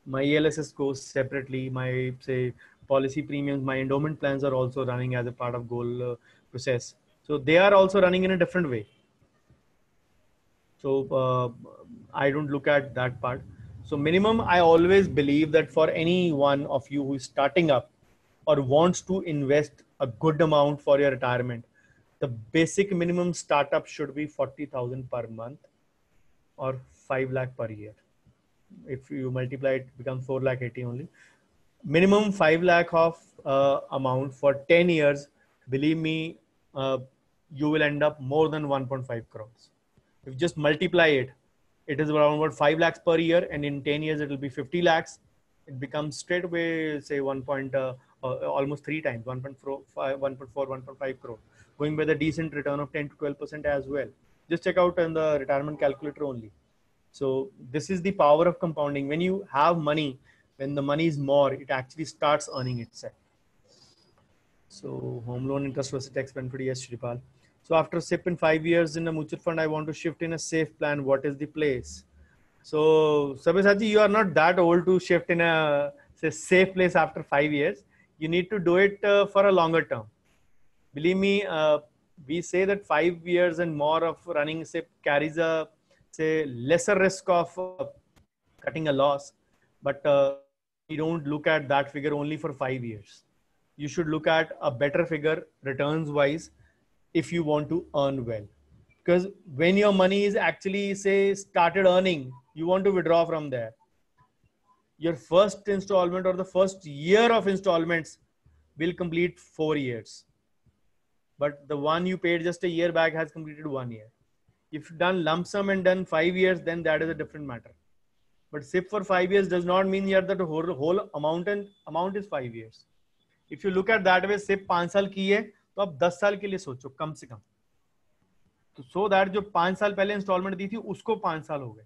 My ELSS goes separately, my say policy premiums, my endowment plans are also running as a part of goal process. So they are also running in a different way. So I don't look at that part. So minimum, I always believe that for any one of you who is starting up or wants to invest a good amount for your retirement, the basic minimum startup should be 40,000 per month or 5 lakh per year. If you multiply it, becomes 4 lakh 80 only. Minimum 5 lakh of amount for 10 years. Believe me, you will end up more than 1.5 crores. If you just multiply it, it is around about 5 lakhs per year, and in 10 years it will be 50 lakhs. It becomes straight away, say almost 3 times, 1.5 crore, going with a decent return of 10 to 12% as well. Just check out in the retirement calculator only. So this is the power of compounding. When you have money, when the money is more, it actually starts earning itself. So home loan interest versus tax benefit, yes, Shripal. So after SIP in 5 years in a mutual fund, I want to shift in a safe plan. What is the place? So Sabyasachi, you are not that old to shift in a say safe place after 5 years. You need to do it for a longer term. Believe me, we say that 5 years and more of running SIP carries a say lesser risk of cutting a loss, but we don't look at that figure only for 5 years. You should look at a better figure returns wise if you want to earn well. Because when your money is actually say started earning, you want to withdraw from there. Your first installment or the first year of installments will complete 4 years. But the one you paid just a year back has completed 1 year. If you've done lump sum and done 5 years, then that is a different matter. But SIP for 5 years does not mean that the whole amount is 5 years. If you look at that way, SIP 5 साल की है तो आप 10 साल के लिए सोचो कम से कम. तो so that जो 5 साल पहले इंस्टॉलमेंट दी थी उसको 5 साल हो गए.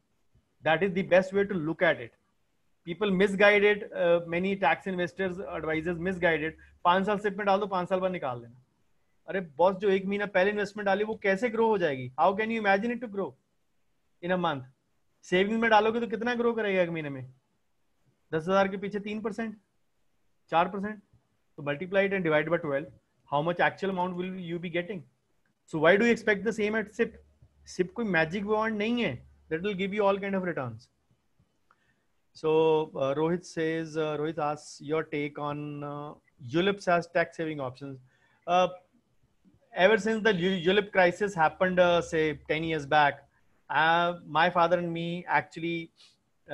That is the best way to look at it. People misguided, many tax investors, advisors misguided. 5 साल SIP में डाल दो, 5 साल बाद निकाल देना. अरे बॉस, जो 1 महीना पहले इन्वेस्टमेंट डाली वो कैसे ग्रो हो जाएगी? How can you imagine it to grow in a month? Saving में डालोगे तो कितना ग्रो करेगा 1 महीने में? 10,000 के पीछे 3%, 4%. So multiply it and divide by 12. How much actual amount will you be getting? So why do you expect the same at SIP? SIP कोई magic wand नहीं है that will give you all kind of returns. So Rohit says, Rohit asks your take on ULIPs as tax saving options. ever since the ULIP crisis happened, say 10 years back, my father and me actually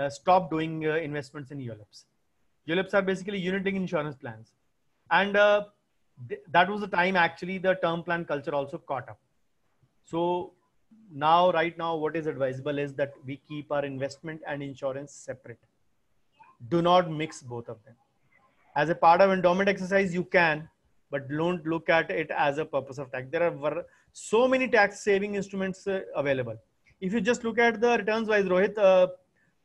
stopped doing investments in ULIPs. ULIPs are basically unit-linked insurance plans. And that was the time actually the term plan culture also caught up. So now, right now, what is advisable is that we keep our investment and insurance separate. Do not mix both of them. As a part of endowment exercise, you can, but don't look at it as a purpose of tax. There are so many tax saving instruments available. If you just look at the returns wise, Rohit,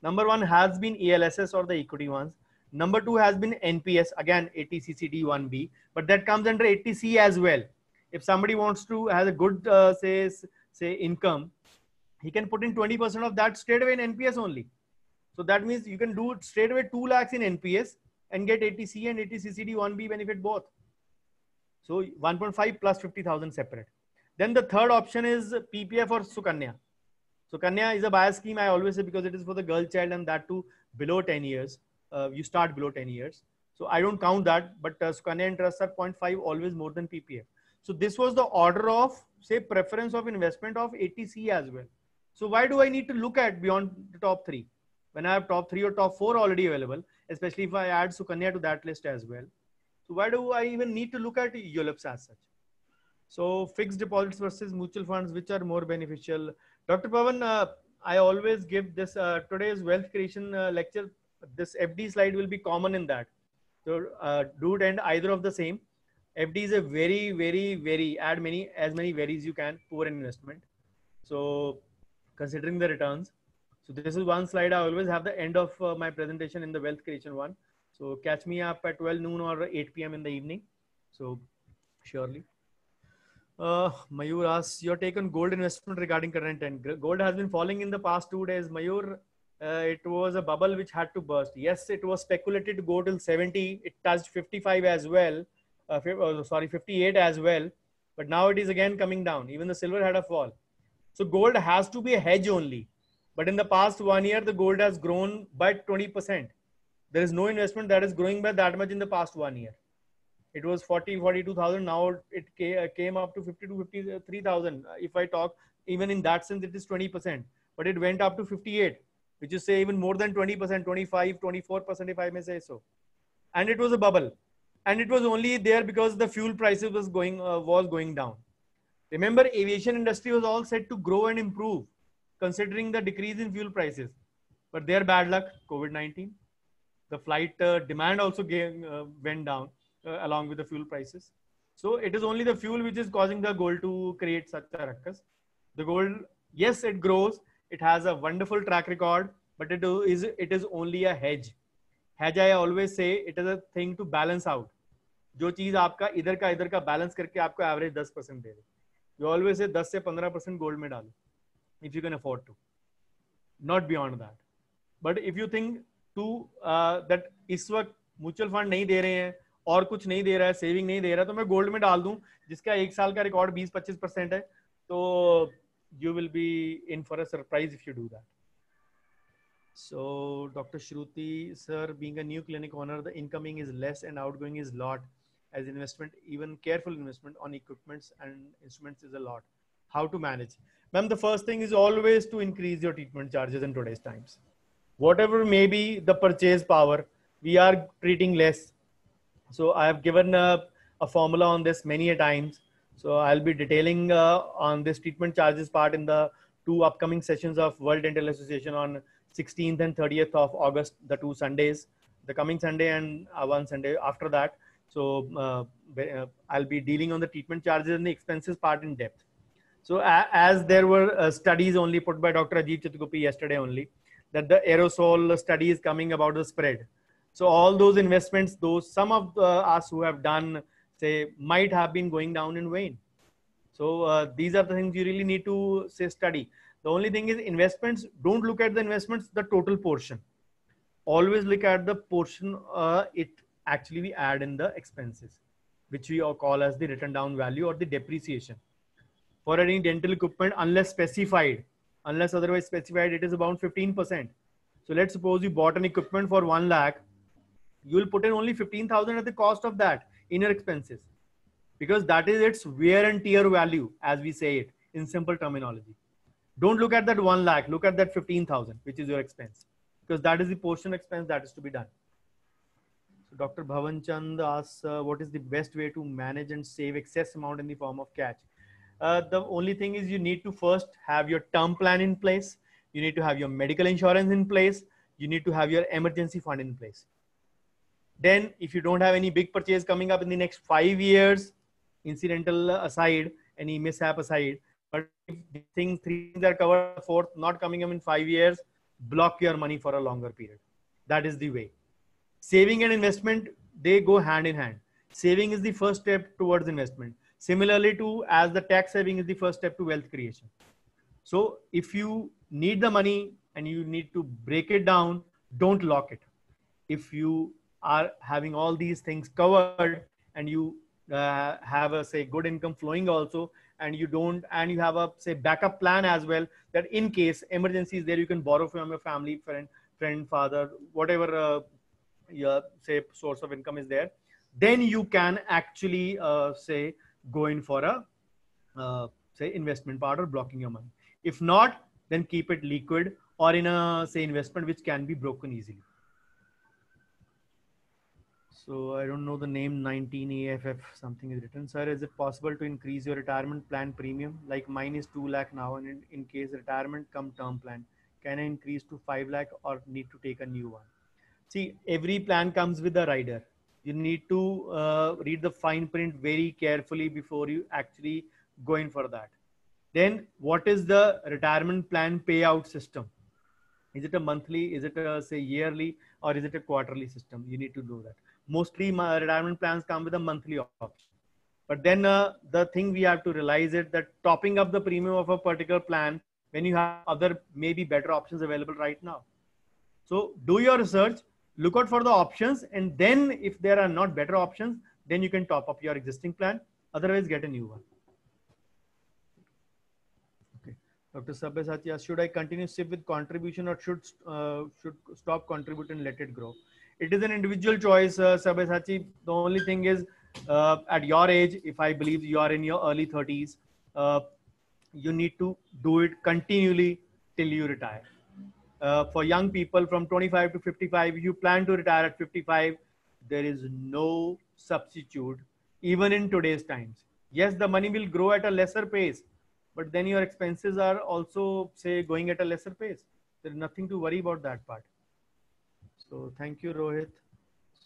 number one has been ELSS or the equity ones. Number two has been NPS, again 80CCD1B, but that comes under 80C as well. If somebody wants to has a good say income, he can put in 20% of that straight away in NPS only. So that means you can do straight away 2 lakhs in NPS and get 80C and 80CCD1B benefit both. So 1.5 plus 50,000 separate. Then the third option is PPF or Sukanya. Sukanya is a bias scheme, I always say, because it is for the girl child and that too below 10 years. You start below 10 years. So I don't count that, but Sukanya interests are 0.5 always more than PPF. So this was the order of, say, preference of investment of 80C as well. So why do I need to look at beyond the top 3? When I have top 3 or top 4 already available, especially if I add Sukanya to that list as well. So why do I even need to look at ULIPs as such? So fixed deposits versus mutual funds, which are more beneficial? Dr. Pavan, I always give this today's wealth creation lecture. This FD slide will be common in that. So do it and either of the same. FD is a very add as many varies you can, poor investment. So considering the returns. So this is one slide I always have the end of my presentation in the wealth creation one. So catch me up at 12 noon or 8 p.m. in the evening. So surely. Mayur asks your take on gold investment regarding current trend. Gold has been falling in the past 2 days. Mayur, it was a bubble which had to burst. Yes, it was speculated to go till 70. It touched 55 as well. 58 as well. But now it is again coming down. Even the silver had a fall. So gold has to be a hedge only. But in the past 1 year, the gold has grown by 20%. There is no investment that is growing by that much in the past 1 year. It was 42,000. Now it came up to 53,000. If I talk, even in that sense, it is 20%. But it went up to 58, which is say even more than 20%, 25, 24%, if I may say so. And it was a bubble. And it was only there because the fuel prices was going down. Remember, aviation industry was all set to grow and improve, considering the decrease in fuel prices. But their bad luck, COVID-19. The flight demand also went down along with the fuel prices. So it is only the fuel which is causing the gold to create such a ruckus. The gold, yes, it grows. It has a wonderful track record, but it is only a hedge. Hedge, I always say, it is a thing to balance out. जो चीज आपका इधर का balance करके आपको average 10% they they. You always say 10 से 15% gold में डालो, if you can afford to, not beyond that. But if you think to that इस वक्त म्यूचुअल फंड नहीं दे रहे हैं और कुछ नहीं दे रहा है, सेविंग नहीं दे रहा है, तो मैं गोल्ड में डाल दूं जिसका 1 साल का रिकॉर्ड 20-25% है, तो you will be in for a surprise if you do that. So Dr. Shruti sir, being a new clinic owner, the incoming is less and outgoing is lot. As investment, even careful investment on equipments and instruments is a lot. How to manage? Ma'am, the first thing is always to increase your treatment charges in today's times. Whatever may be the purchase power, we are treating less. So I have given a formula on this many a times. So I'll be detailing on this treatment charges part in the 2 upcoming sessions of World Dental Association on 16th and 30th of August, the 2 Sundays, the coming Sunday and one Sunday after that. So I'll be dealing on the treatment charges and the expenses part in depth. So as there were studies only put by Dr. Ajit Chitgupi yesterday only, that the aerosol study is coming about the spread. So all those investments, some of us who have done, say, might have been going down in vain. So these are the things you really need to say study. The only thing is investments, don't look at the investments, the total portion. Always look at the portion it actually we add in the expenses, which we all call as the written down value or the depreciation. For any dental equipment, unless otherwise specified, it is about 15%. So let's suppose you bought an equipment for 1 lakh, you will put in only 15,000 at the cost of that in your expenses. because that is its wear and tear value, as we say it in simple terminology. Don't look at that 1 lakh, look at that 15,000, which is your expense, because that is the portion expense that is to be done. So Dr. Bhavan Chand asks, what is the best way to manage and save excess amount in the form of cash? The only thing is you need to first have your term plan in place. You need to have your medical insurance in place. You need to have your emergency fund in place. Then if you don't have any big purchase coming up in the next 5 years, incidental aside, any mishap aside, but if these things, 3 things are covered, fourth not coming up in 5 years, block your money for a longer period. That is the way. Saving and investment, they go hand in hand. Saving is the first step towards investment. Similarly to as the tax saving is the first step to wealth creation. So if you need the money and you need to break it down, don't lock it. If you are having all these things covered and you have a say good income flowing also, and you don't, and you have a say backup plan as well, that in case emergency is there, you can borrow from your family, friend, father, whatever your say source of income is there, then you can actually say go in for a say investment part or blocking your money. If not, then keep it liquid or in a say investment which can be broken easily. So I don't know the name, 19AFF something is written. Sir, is it possible to increase your retirement plan premium? Like mine is 2 lakh now, and in case retirement come term plan, can I increase to 5 lakh or need to take a new one? See, every plan comes with a rider. You need to read the fine print very carefully before you actually go in for that. Then what is the retirement plan payout system? Is it a monthly? Is it a say yearly, or is it a quarterly system? You need to do that. Mostly my retirement plans come with a monthly option. But then the thing we have to realize is that topping up the premium of a particular plan when you have other maybe better options available right now. So do your research, look out for the options, and then if there are not better options, then you can top up your existing plan. Otherwise, get a new one. Okay. Dr. Sabyasachi asks, should I continue SIP with contribution or should stop contributing and let it grow? It is an individual choice, Sabyasachi. The only thing is at your age, if I believe you are in your early 30s, you need to do it continually till you retire. For young people from 25 to 55, if you plan to retire at 55, there is no substitute, even in today's times. Yes, the money will grow at a lesser pace, but then your expenses are also, say, going at a lesser pace. There's nothing to worry about that part. So thank you, Rohit.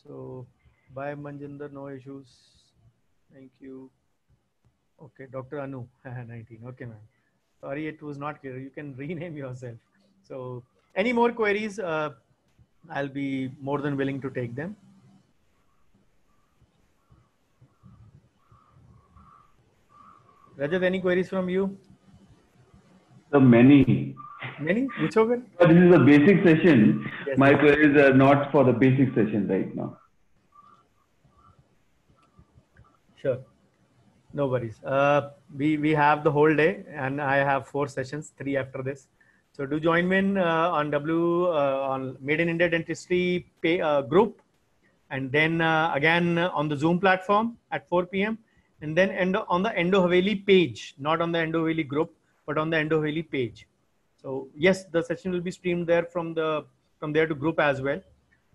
So bye, Manjinder, no issues. Thank you. Okay, Dr. Anu, 19. Okay, ma'am. Sorry, it was not clear. You can rename yourself. So any more queries? I'll be more than willing to take them. Rajat, any queries from you? So many. Many? Which over? But this is a basic session. Yes, My yes. queries are not for the basic session right now. Sure. No worries. We have the whole day, and I have 4 sessions, 3 after this. So do join me in on on Made in India Dentistry group, and then again on the Zoom platform at 4 p.m. and then on the Endo Haveli page, not on the Endo Haveli group, but on the Endo Haveli page. So yes, the session will be streamed there from there to group as well.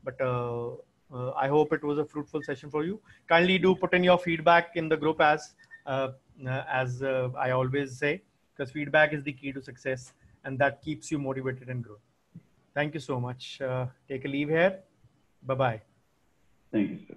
But I hope it was a fruitful session for you. Kindly do put in your feedback in the group as I always say, because feedback is the key to success, and that keeps you motivated and growing. Thank you so much. Take a leave here. Bye-bye. Thank you, sir.